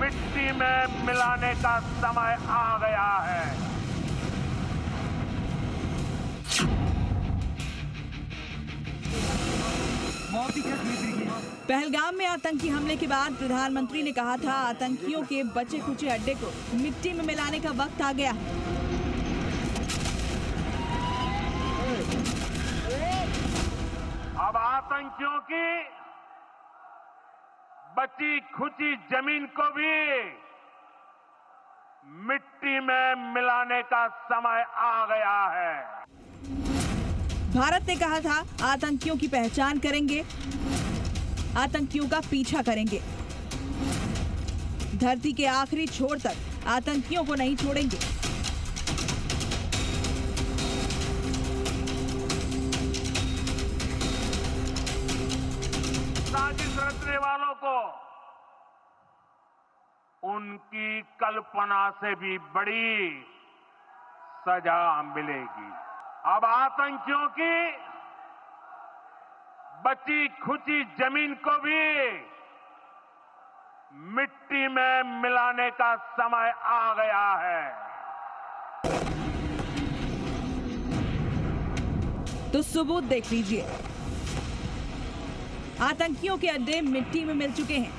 मिट्टी में मिलाने का समय आ गया है। पहलगाम में आतंकी हमले के बाद प्रधानमंत्री ने कहा था आतंकियों के बचे खुचे अड्डे को मिट्टी में मिलाने का वक्त आ गया है। अब आतंकियों की बची खुची जमीन को भी मिट्टी में मिलाने का समय आ गया है। भारत ने कहा था आतंकियों की पहचान करेंगे, आतंकियों का पीछा करेंगे, धरती के आखिरी छोर तक आतंकियों को नहीं छोड़ेंगे। साजिश रचने वालों को उनकी कल्पना से भी बड़ी सजा मिलेगी। अब आतंकियों की बची खुची जमीन को भी मिट्टी में मिलाने का समय आ गया है। तो सबूत देख लीजिए, आतंकियों के अड्डे मिट्टी में मिल चुके हैं।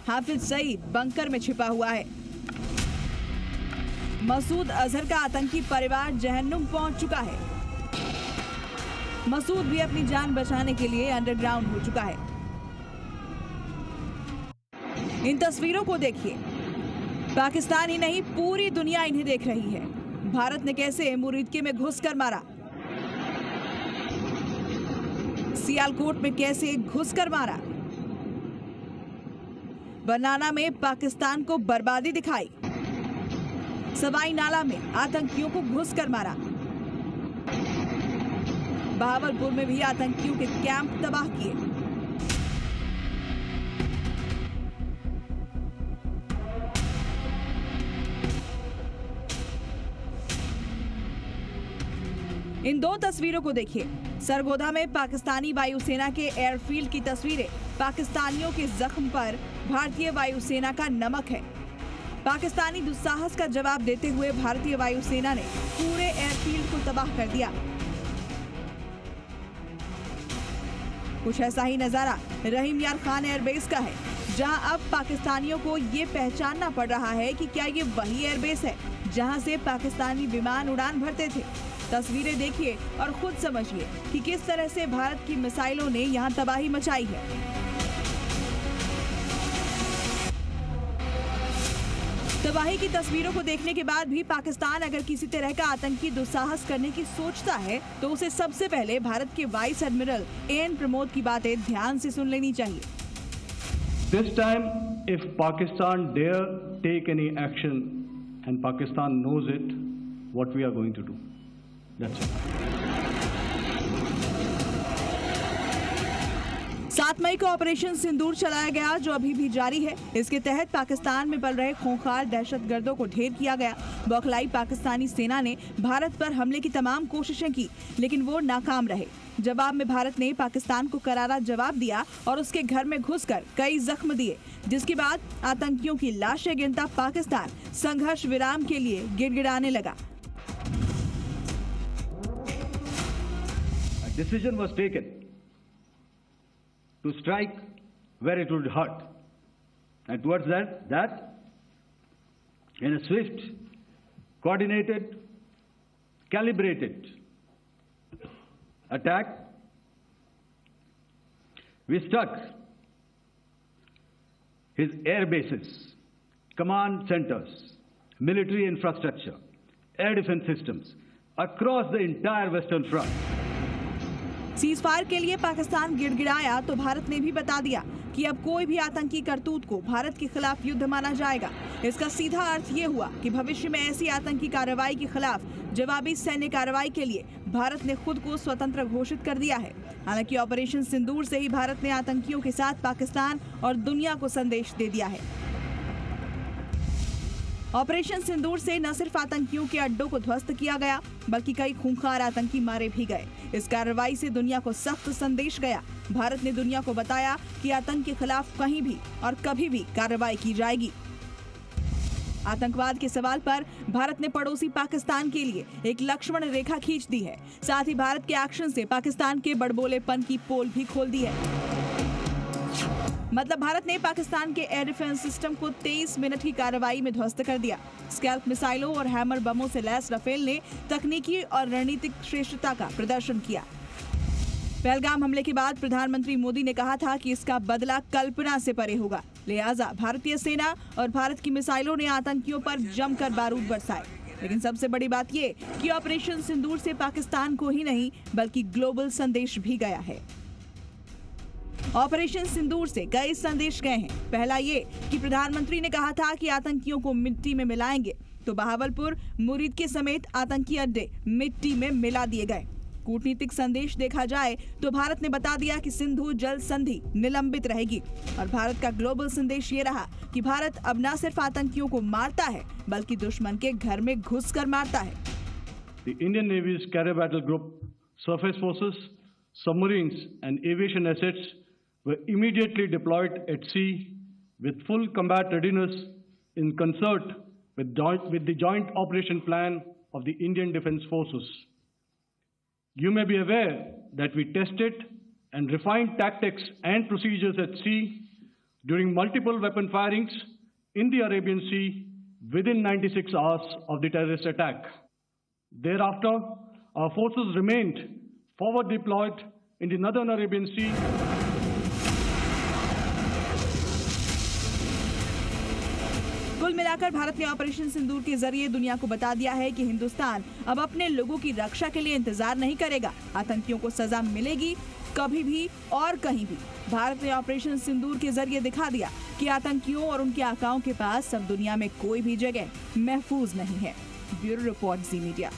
हाफिज सईद बंकर में छिपा हुआ है। मसूद अजहर का आतंकी परिवार जहन्नुम पहुंच चुका है। मसूद भी अपनी जान बचाने के लिए अंडरग्राउंड हो चुका है। इन तस्वीरों को देखिए, पाकिस्तान ही नहीं पूरी दुनिया इन्हें देख रही है। भारत ने कैसे मुरीदके में घुसकर मारा, सियालकोट में कैसे घुसकर मारा, बनाना में पाकिस्तान को बर्बादी दिखाई, सवाई नाला में आतंकियों को घुसकर मारा, बहावलपुर में भी आतंकियों के कैंप तबाह किए। इन दो तस्वीरों को देखिए। सरगोधा में पाकिस्तानी वायुसेना के एयरफील्ड की तस्वीरें पाकिस्तानियों के जख्म पर भारतीय वायुसेना का नमक है। पाकिस्तानी दुस्साहस का जवाब देते हुए भारतीय वायुसेना ने पूरे एयरफील्ड को तबाह कर दिया। कुछ ऐसा ही नजारा रहीम यार खान एयरबेस का है, जहां अब पाकिस्तानियों को ये पहचानना पड़ रहा है कि क्या ये वही एयरबेस है जहां से पाकिस्तानी विमान उड़ान भरते थे। तस्वीरें देखिए और खुद समझिए कि किस तरह से भारत की मिसाइलों ने यहां तबाही मचाई है। तबाही की तस्वीरों को देखने के बाद भी पाकिस्तान अगर किसी तरह का आतंकी दुस्साहस करने की सोचता है तो उसे सबसे पहले भारत के वाइस एडमिरल एएन प्रमोद की बातें ध्यान से सुन लेनी चाहिए। This time, if Pakistan dare take any action, and Pakistan knows it, what we are going to do. That's it. 7 मई को ऑपरेशन सिंदूर चलाया गया, जो अभी भी जारी है। इसके तहत पाकिस्तान में पल रहे खूंखार दहशतगर्दों को ढेर किया गया। बौखलाई पाकिस्तानी सेना ने भारत पर हमले की तमाम कोशिशें की, लेकिन वो नाकाम रहे। जवाब में भारत ने पाकिस्तान को करारा जवाब दिया और उसके घर में घुसकर कई जख्म दिए, जिसके बाद आतंकियों की लाशें गिनता पाकिस्तान संघर्ष विराम के लिए गिड़गिड़ाने लगा। A decision was taken to strike where it would hurt, and towards that, in a swift, coordinated, calibrated attack, we struck his air bases, command centers, military infrastructure, air defense systems across the entire Western Front. Cease fire के लिए पाकिस्तान गिड़गिड़ाया तो भारत ने भी बता दिया कि अब कोई भी आतंकी करतूत को भारत के खिलाफ युद्ध माना जाएगा। इसका सीधा अर्थ ये हुआ कि भविष्य में ऐसी आतंकी कार्रवाई के खिलाफ जवाबी सैन्य कार्रवाई के लिए भारत ने खुद को स्वतंत्र घोषित कर दिया है। हालांकि ऑपरेशन सिंदूर से ही भारत ने आतंकियों के साथ पाकिस्तान और दुनिया को संदेश दे दिया है। ऑपरेशन सिंदूर से न सिर्फ आतंकियों के अड्डों को ध्वस्त किया गया, बल्कि कई खूंखार आतंकी मारे भी गए। इस कार्रवाई से दुनिया को सख्त संदेश गया। भारत ने दुनिया को बताया कि आतंक के खिलाफ कहीं भी और कभी भी कार्रवाई की जाएगी। आतंकवाद के सवाल पर भारत ने पड़ोसी पाकिस्तान के लिए एक लक्ष्मण रेखा खींच दी है। साथ ही भारत के एक्शन से पाकिस्तान के बड़बोलेपन की पोल भी खोल दी है। मतलब भारत ने पाकिस्तान के एयर डिफेंस सिस्टम को 23 मिनट की कार्रवाई में ध्वस्त कर दिया। स्कैल्प मिसाइलों और हैमर बमों से लैस राफेल ने तकनीकी और रणनीतिक श्रेष्ठता का प्रदर्शन किया। पहलगाम हमले के बाद प्रधानमंत्री मोदी ने कहा था कि इसका बदला कल्पना से परे होगा। लिहाजा भारतीय सेना और भारत की मिसाइलों ने आतंकियों पर जमकर बारूद बरसाए। लेकिन सबसे बड़ी बात ये कि ऑपरेशन सिंदूर से पाकिस्तान को ही नहीं बल्कि ग्लोबल संदेश भी गया है। ऑपरेशन सिंदूर से कई संदेश गए हैं। पहला ये कि प्रधानमंत्री ने कहा था कि आतंकियों को मिट्टी में मिलाएंगे, तो बहावलपुर, मुरीद के समेत आतंकी अड्डे मिट्टी में मिला दिए गए। कूटनीतिक संदेश देखा जाए तो भारत ने बता दिया कि सिंधु जल संधि निलंबित रहेगी और भारत का ग्लोबल संदेश ये रहा कि भारत अब न सिर्फ आतंकियों को मारता है बल्कि दुश्मन के घर में घुसकर मारता है। The Indian Navy's carrier battle group, surface forces, submarines and aviation assets were immediately deployed at sea with full combat readiness in concert with the joint operation plan of the Indian Defence Forces. You may be aware that we tested and refined tactics and procedures at sea during multiple weapon firings in the Arabian Sea within 96 hours of the terrorist attack. Thereafter, our forces remained forward deployed in the northern Arabian Sea. कुल मिलाकर भारत ने operation सिंदूर के जरिए दुनिया को बता दिया है कि हिंदुस्तान अब अपने लोगों की रक्षा के लिए इंतजार नहीं करेगा। आतंकियों को सजा मिलेगी, कभी भी और कहीं भी। भारत ने ऑपरेशन सिंदूर के जरिए दिखा दिया कि आतंकियों और उनके आकाओं के पास अब दुनिया में कोई भी जगह महफूज नहीं है। ब्यूरो रिपोर्ट, जी मीडिया।